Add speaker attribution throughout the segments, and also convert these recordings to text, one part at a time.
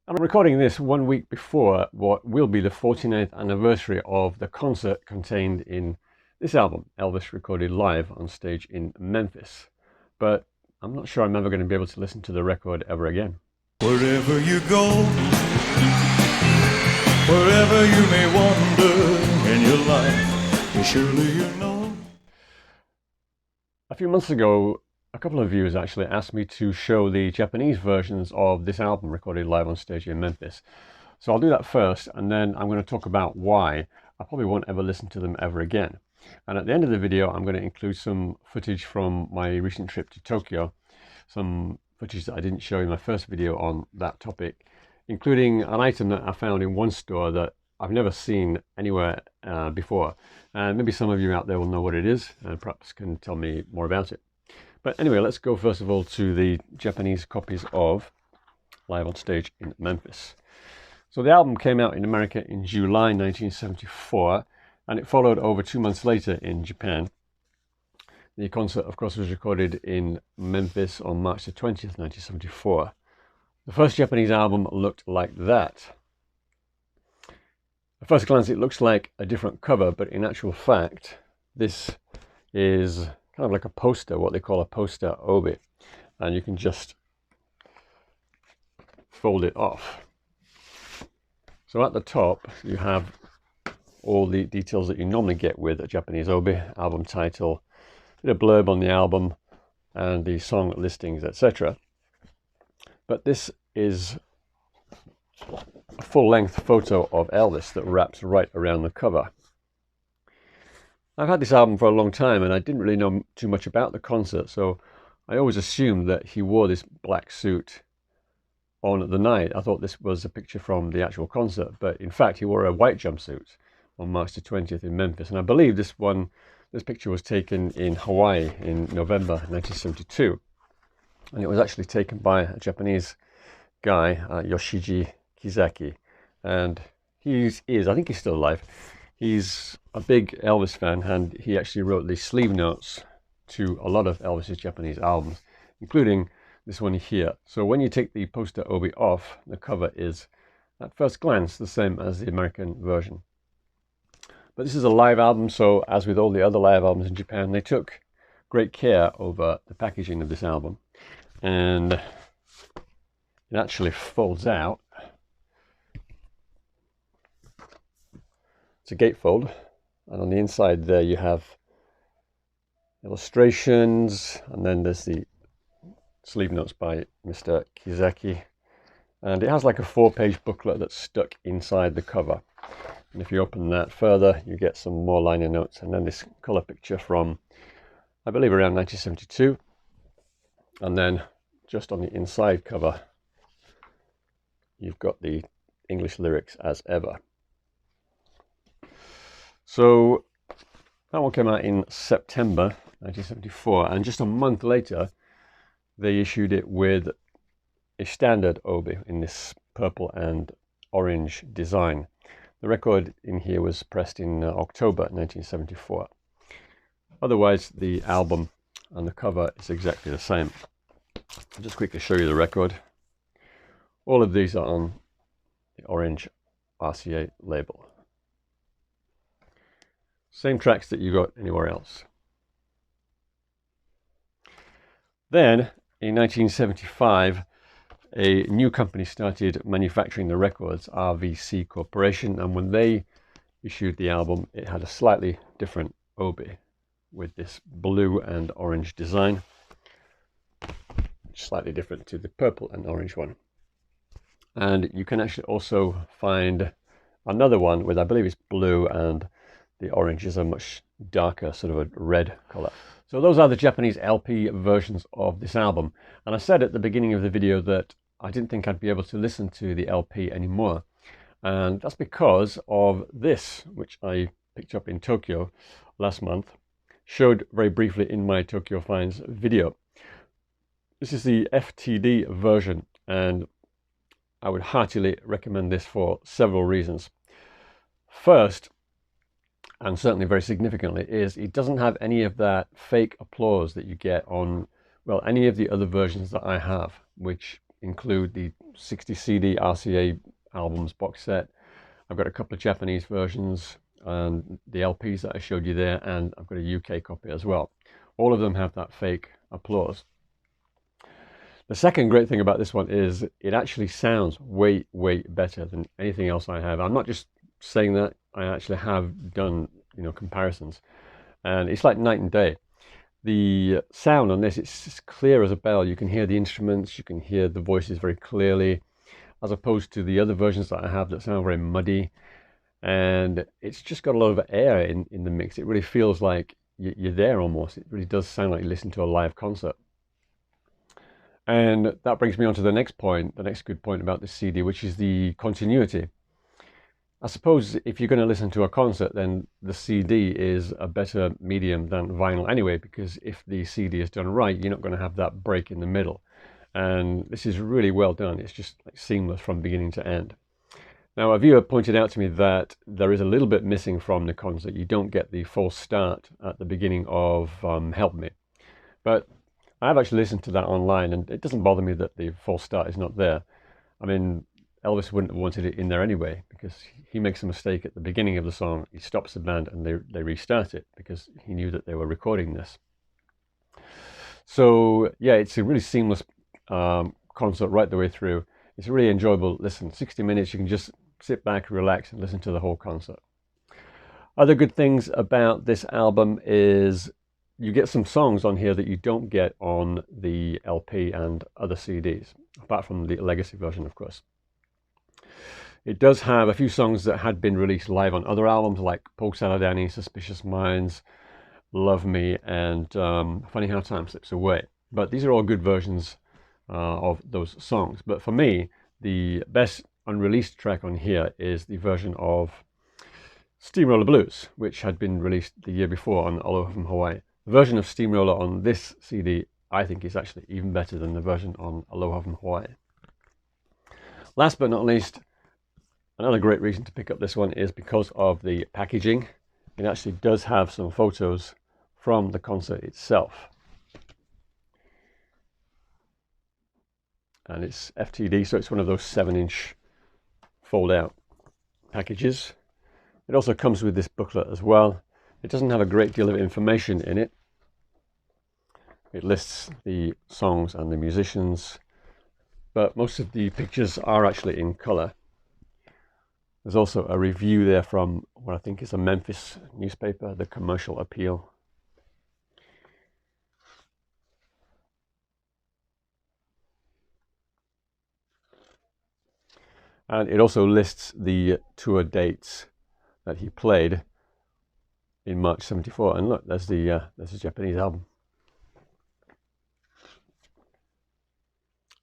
Speaker 1: And I'm recording this 1 week before what will be the 49th anniversary of the concert contained in this album, Elvis Recorded live on stage in Memphis. But I'm not sure I'm ever going to be able to listen to the record ever again.
Speaker 2: Wherever you go, wherever you may wander in your life, surely you know.
Speaker 1: A few months ago, a couple of viewers actually asked me to show the Japanese versions of this album recorded live on stage in Memphis. So I'll do that first, and then I'm going to talk about why I probably won't ever listen to them ever again. And at the end of the video, I'm going to include some footage from my recent trip to Tokyo, some footage that I didn't show in my first video on that topic, including an item that I found in one store that I've never seen anywhere before. And maybe some of you out there will know what it is and perhaps can tell me more about it. But anyway, let's go first of all to the Japanese copies of Live on Stage in Memphis. So the album came out in America in July 1974, and it followed over 2 months later in Japan. The concert, of course, was recorded in Memphis on March the 20th, 1974. The first Japanese album looked like that. At first glance, it looks like a different cover, but in actual fact, this is kind of like a poster, what they call a poster obi, and you can just fold it off. So at the top you have all the details that you normally get with a Japanese obi: album title, a blurb on the album, and the song listings, etc. But this is a full-length photo of Elvis that wraps right around the cover. I've had this album for a long time and I didn't really know too much about the concert, so I always assumed that he wore this black suit on the night. I thought this was a picture from the actual concert, but in fact he wore a white jumpsuit on March the 20th in Memphis, and I believe this picture was taken in Hawaii in November 1972, and it was actually taken by a Japanese guy, Yoshiji Kizaki, and I think he's still alive. He's a big Elvis fan, and he actually wrote the sleeve notes to a lot of Elvis's Japanese albums, including this one here. So when you take the poster obi off, the cover is, at first glance, the same as the American version. But this is a live album, so as with all the other live albums in Japan, they took great care over the packaging of this album. And it actually folds out. It's a gatefold, and on the inside there you have illustrations, and then there's the sleeve notes by Mr. Kizaki, and it has like a 4-page booklet that's stuck inside the cover. And if you open that further, you get some more liner notes, and then this color picture from, I believe, around 1972. And then just on the inside cover, you've got the English lyrics as ever. So that one came out in September 1974, and just a month later they issued it with a standard obi in this purple and orange design. The record in here was pressed in October 1974. Otherwise, the album and the cover is exactly the same. I'll just quickly show you the record. All of these are on the orange RCA label. Same tracks that you got anywhere else. Then, in 1975, a new company started manufacturing the records, RVC Corporation, and when they issued the album, it had a slightly different obi with this blue and orange design, slightly different to the purple and orange one. And you can actually also find another one with, I believe it's blue, and the orange is a much darker, sort of a red color. So those are the Japanese LP versions of this album. And I said at the beginning of the video that I didn't think I'd be able to listen to the LP anymore. And that's because of this, which I picked up in Tokyo last month, showed very briefly in my Tokyo Finds video. This is the FTD version, and I would heartily recommend this for several reasons. First, and certainly very significantly, is it doesn't have any of that fake applause that you get on, well, any of the other versions that I have, which include the 60 CD RCA albums box set. I've got a couple of Japanese versions and the LPs that I showed you there, and I've got a UK copy as well. All of them have that fake applause. The second great thing about this one is it actually sounds way better than anything else I have. I'm not just saying that, I actually have done, you know, comparisons, and it's like night and day. The sound on this, it's as clear as a bell. You can hear the instruments, you can hear the voices very clearly, as opposed to the other versions that I have that sound very muddy. And it's just got a lot of air in the mix. It really feels like you're there almost. It really does sound like you listen to a live concert. And that brings me on to the next point, the next good point about this CD, which is the continuity. I suppose if you're going to listen to a concert, then the CD is a better medium than vinyl anyway, because if the CD is done right, you're not going to have that break in the middle. And this is really well done. It's just like seamless from beginning to end. Now, a viewer pointed out to me that there is a little bit missing from the concert. You don't get the full start at the beginning of Help Me. But I've actually listened to that online, and it doesn't bother me that the full start is not there. I mean, Elvis wouldn't have wanted it in there anyway, because he makes a mistake at the beginning of the song. He stops the band and they restart it because he knew that they were recording this. So yeah, it's a really seamless concert right the way through. It's a really enjoyable listen. 60 minutes, you can just sit back, relax, and listen to the whole concert. Other good things about this album is you get some songs on here that you don't get on the LP and other CDs, apart from the legacy version, of course. It does have a few songs that had been released live on other albums, like Paul Saladani, Suspicious Minds, Love Me, and Funny How Time Slips Away. But these are all good versions of those songs. But for me, the best unreleased track on here is the version of Steamroller Blues, which had been released the year before on Aloha from Hawaii. The version of Steamroller on this CD, I think, is actually even better than the version on Aloha from Hawaii. Last but not least, another great reason to pick up this one is because of the packaging. It actually does have some photos from the concert itself. And it's FTD, so it's one of those 7-inch fold-out packages. It also comes with this booklet as well. It doesn't have a great deal of information in it. It lists the songs and the musicians, but most of the pictures are actually in color. There's also a review there from what I think is a Memphis newspaper, the Commercial Appeal. And it also lists the tour dates that he played in March '74. And look, there's the Japanese album.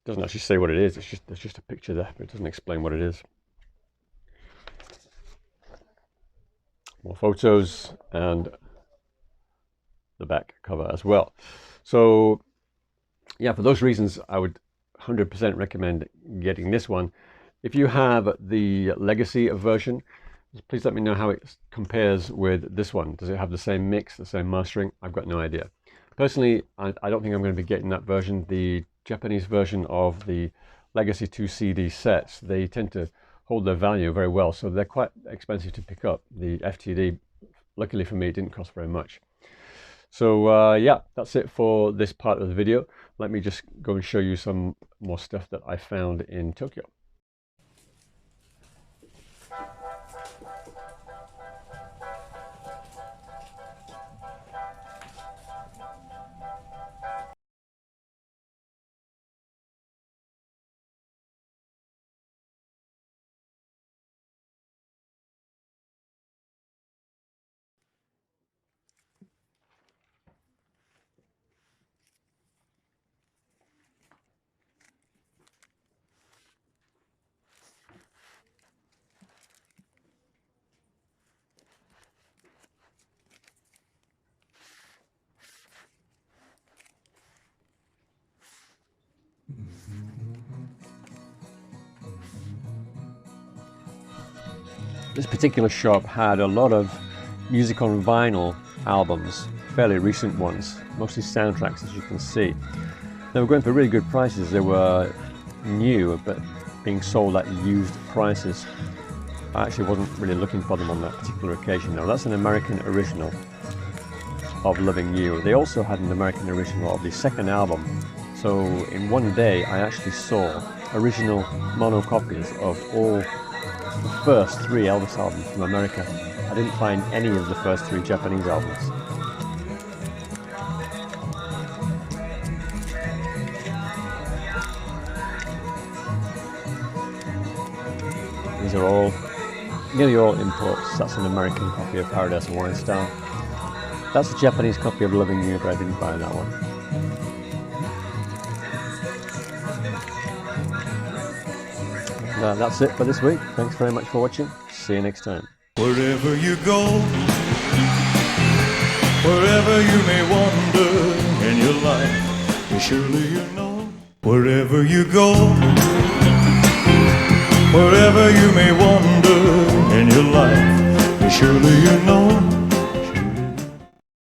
Speaker 1: It doesn't actually say what it is. There's just a picture there, but it doesn't explain what it is. More photos and the back cover as well. So yeah, for those reasons, I would 100% recommend getting this one. If you have the legacy version, please let me know how it compares with this one. Does it have the same mix, the same mastering? I've got no idea. Personally, I don't think I'm going to be getting that version. The Japanese version of the Legacy 2 CD sets, they tend to hold their value very well, so they're quite expensive to pick up. The FTD, luckily for me, it didn't cost very much. So yeah, that's it for this part of the video. Let me just go and show you some more stuff that I found in Tokyo. This particular shop had a lot of music on vinyl albums, fairly recent ones, mostly soundtracks, as you can see. They were going for really good prices. They were new but being sold at used prices. I actually wasn't really looking for them on that particular occasion. Now that's an American original of Loving You. They also had an American original of the second album. So in one day I actually saw original mono copies of all the first 3 Elvis albums from America. I didn't find any of the first 3 Japanese albums. These are all, nearly all imports. That's an American copy of Paradise and Wine Star. That's a Japanese copy of Loving You, but I didn't buy that one. That's it for this week. Thanks very much for watching. See you next time.
Speaker 2: Wherever you go, wherever you may wander in your life, surely you know. Wherever you go, wherever you may wander in your life,